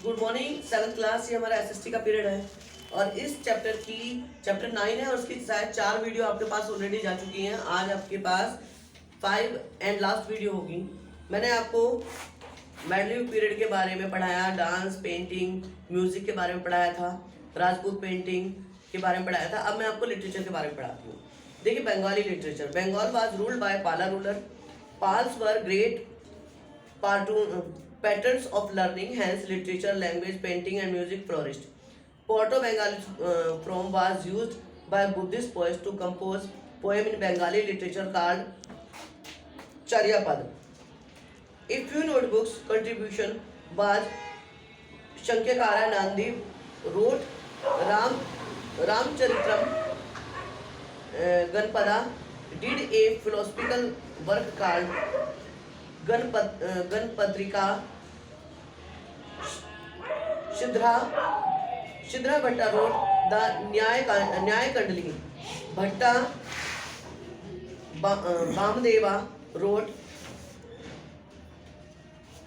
Good morning. 7th class, ये हमारा SST का पीरियड है और इस चैप्टर 9 है और उसकी शायद 4 वीडियो आपके पास ऑलरेडी जा चुकी हैं। आज आपके पास 5 एंड लास्ट वीडियो होगी। मैंने आपको मेडलिव पीरियड के बारे में पढ़ाया, डांस, पेंटिंग, म्यूजिक के बारे में पढ़ाया था, राजपूत पेंटिंग के बारे में पढ़ाया था। अब मैं आपको लिटरेचर के बारे में पढ़ाती हूँ। देखिए, Bengali literature. Bengal was ruled by Pala ruler. Palas were great patterns of learning, hence literature, language, painting and music flourished. Proto-Bengali form was used by Buddhist poets to compose poem in Bengali literature called Charyapad. A few notebooks contribution was Shankakara Nandi wrote Ramcharitram. Ganpada did a philosophical work called गणपत्रिका। शिद्रा भट्टा road the न्याय कंडली। भट्टा Vamadeva road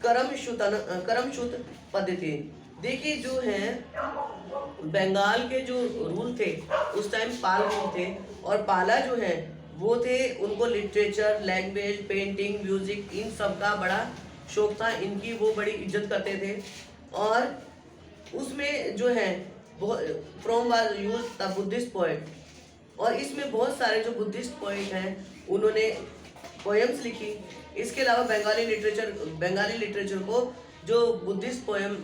करमशुत पद्धति। देखिए, जो है बंगाल के जो rule थे उस टाइम पाल रूल थे और पाला जो है वो थे, उनको लिटरेचर, लैंग्वेज, पेंटिंग, म्यूजिक, इन सब का बड़ा शौक था। इनकी वो बड़ी इज्जत करते थे और उसमें जो है from was use the Buddhist poet. और इसमें बहुत सारे जो बुद्धिस्ट पोएट हैं उन्होंने पोएम्स लिखी। इसके अलावा बंगाली लिटरेचर को जो बुद्धिस्ट पोएम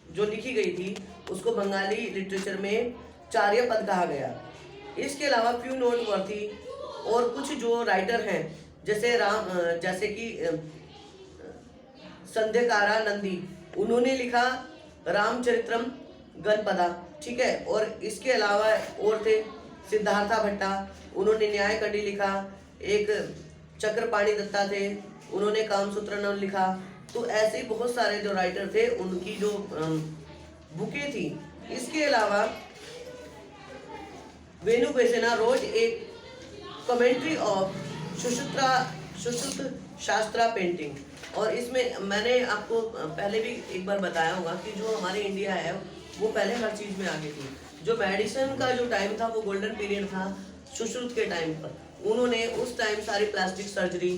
जो लिखी गई थी उसको बंगाली लिटरेचर में चार्य पद कहा गया। इसके अलावा फ्यू नोट वर्थी और कुछ जो राइटर हैं जैसे कि संध्याकारा नंदी, उन्होंने लिखा रामचरित्रम गणपदा, ठीक है। और इसके अलावा और थे सिद्धार्था भट्टा, उन्होंने न्याय कंडी लिखा। एक चक्रपाणी दत्ता थे, उन्होंने कामसूत्रम लिखा। तो ऐसे ही बहुत सारे जो राइटर थे उनकी जो बुकें थी। इसके अलावा वेणु बेसेना रोज एक कमेंट्री ऑफ सुश्रुत शास्त्रा पेंटिंग। और इसमें मैंने आपको पहले भी एक बार बताया होगा कि जो हमारे इंडिया है वो पहले हर चीज़ में आगे थी। जो मेडिसिन का जो टाइम था वो गोल्डन पीरियड था सुश्रुत के टाइम पर। उन्होंने उस टाइम सारी प्लास्टिक सर्जरी,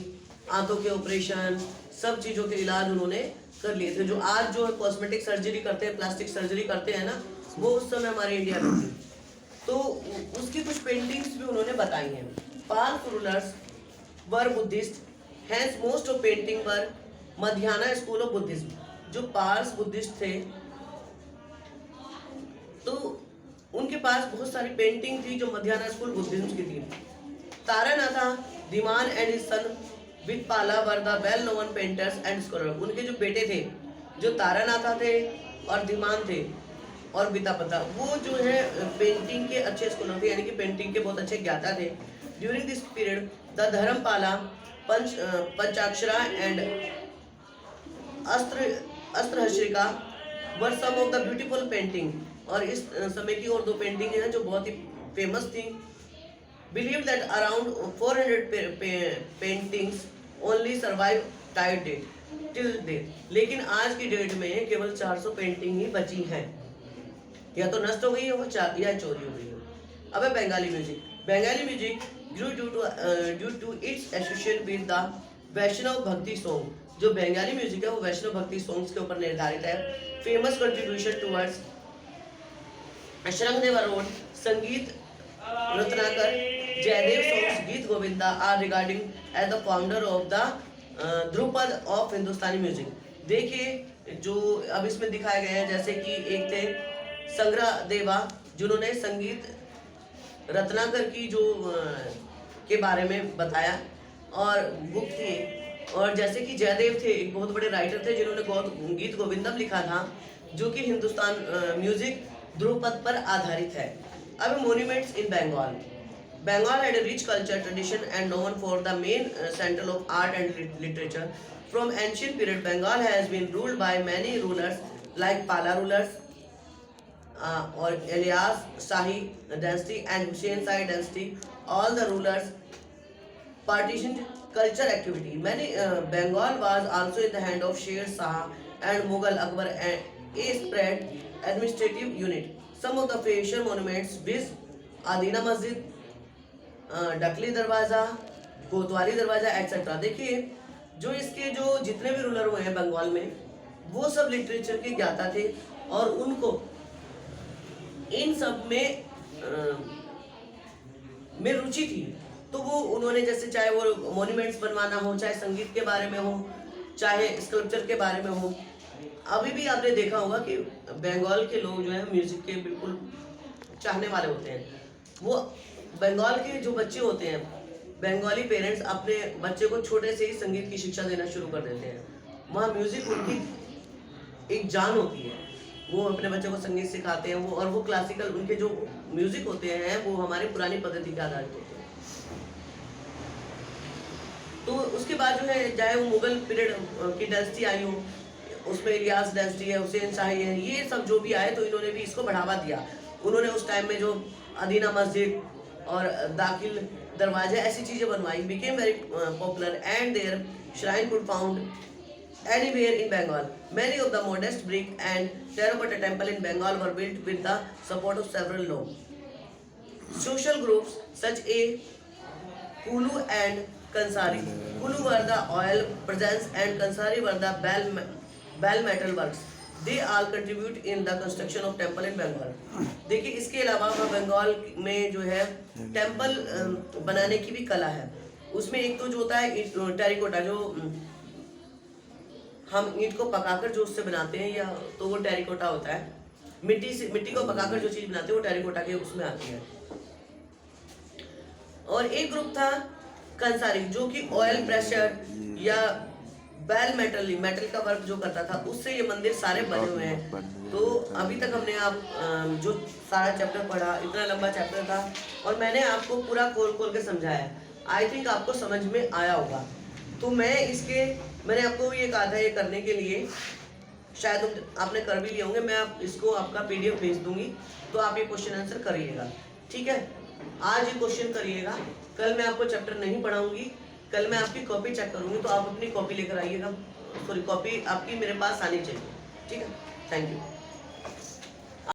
आंतों के ऑपरेशन, सब चीज़ों के इलाज उन्होंने कर लिए थे। जो आज जो कॉस्मेटिक सर्जरी करते हैं, प्लास्टिक सर्जरी करते हैं ना, वो उस समय हमारे इंडिया में थी। तो उसकी कुछ पेंटिंग्स भी उन्होंने बताई हैं। Pal rulers were Buddhist, hence most of painting were मध्यान्ह स्कूल ऑफ बुद्धिज्म। जो पार्स बुद्धिस्ट थे तो उनके पास बहुत सारी पेंटिंग थी जो मध्यान्ह स्कूल बुद्धिज्म की थी। तारानाथा दिमान एंड हिज सन विद पाला were the well known painters and scholar. उनके जो बेटे थे, जो तारानाथा थे और दिमान थे और बितापता, वो जो है पेंटिंग के अच्छे स्कॉलर थे, यानी कि पेंटिंग के बहुत अच्छे ज्ञाता थे। During this period the Dharmapala, Panchakshara and Ashtasahasrika were some of the beautiful painting. और इस समय की और दो पेंटिंग हैं जो बहुत ही फेमस थी। Believe that around 400 paintings only survive tide date till date. लेकिन आज की डेट में केवल 400 पेंटिंग ही बची हैं, या तो नष्ट हो गई है या चोरी हो गई है। अब है Bengali music. Bengali music grew due to its association with the वैष्णव भक्ति सॉन्ग। जो बंगाली म्यूजिक है वो वैष्णव भक्ति सॉन्ग्स के ऊपर निर्धारित है। फेमस कंट्रीब्यूशन टुवर्ड्स शृंगदेवा रोड, Sangeet Ratnakar, Jayadeva songs, Geet Govinda are regarding as the founder of the dhrupad of Hindustani music. देखिए, जो अब इसमें दिखाए गए हैं, जैसे कि एक थे संग्रह देवा जिन्होंने संगीत रत्नाकर की जो के बारे में बताया और बुक थी। और जैसे कि जयदेव थे, एक बहुत बड़े राइटर थे जिन्होंने गीत गोविंदम लिखा था, जो कि हिंदुस्तान म्यूजिक ध्रुपद पर आधारित है। अब monuments in Bengal. Bengal had a rich culture tradition and known for the main center of art and literature. From ancient period, Bengal has been ruled by many rulers like Pala rulers or Elias Shahi dynasty and Hussain Shah dynasty. All the rulers partitioned culture activity. Many Bengal was also in the hand of Sher Shah and Mughal Akbar a spread administrative unit. Some of the facial monuments viz Adina मस्जिद, डकली दरवाज़ा, कोतवाली दरवाज़ा etcetera. देखिए जो इसके जो जितने भी रूलर हुए हैं बंगाल में, वो सब लिटरेचर के ज्ञाता थे और उनको इन सब में रुचि थी। तो वो उन्होंने जैसे चाहे वो मॉन्यूमेंट्स बनवाना हो, चाहे संगीत के बारे में हो, चाहे स्कल्पचर के बारे में हो। अभी भी आपने देखा होगा कि बंगाल के लोग जो है म्यूजिक के बिल्कुल चाहने वाले होते हैं। वो बंगाल के जो बच्चे होते हैं, बंगाली पेरेंट्स अपने बच्चे को छोटे से ही संगीत की शिक्षा देना शुरू कर देते हैं। वहाँ म्यूजिक उनकी एक जान होती है, वो अपने बच्चे को संगीत सिखाते हैं। वो और वो क्लासिकल उनके जो म्यूजिक होते हैं वो हमारी पुरानी पद्धति के आधारित होते हैं। तो उसके बाद जो है, चाहे वो मुगल पीरियड की डायनेस्टी आई हो, उसमें इलियास डायनेस्टी है, हुसैन शाही है, ये सब जो भी आए तो इन्होंने भी इसको बढ़ावा दिया। उन्होंने उस टाइम में जो अदीना मस्जिद और दाखिल दरवाजे ऐसी चीज़ें बनवाई, became very popular and their shrine could found anywhere in Bengal. Many of the modest brick and terracotta temple in Bengal were built with the support of several law. Social groups such as Kulu and Kansari. Kulu were the oil presence and Kansari were the bell metal works. They all contribute in the construction of temple in Bengal. देखिए इसके अलावा बंगाल में जो है temple बनाने की भी कला है। उसमें एक तो जो होता है टेरिकोटा, जो हम ईंट को पकाकर जो उससे बनाते हैं, या तो वो टेरिकोटा होता है। मिट्टी को पकाकर जो चीज़ बनाते हैं वो टेरिकोटा के उसमें आती है। और एक ग्रुप था कंसारी, जो कि ऑयल प्रेशर या बेल मेटल का वर्क जो करता था, उससे ये मंदिर सारे बने हुए हैं। तो अभी तक हमने आप जो सारा चैप्टर पढ़ा, इतना लंबा चैप्टर था और मैंने आपको पूरा खोल के समझाया। आई थिंक आपको समझ में आया होगा। तो मैंने आपको ये कहा था ये करने के लिए, शायद आपने कर भी लिए होंगे। मैं इसको आपका PDF भेज दूंगी, तो आप ये क्वेश्चन आंसर करिएगा, ठीक है। आज ये क्वेश्चन करिएगा, कल मैं आपको चैप्टर नहीं पढ़ाऊंगी, कल मैं आपकी कॉपी चेक करूंगी, तो आप अपनी कॉपी लेकर आइएगा। सॉरी, कॉपी आपकी मेरे पास आनी चाहिए, ठीक है। Thank you.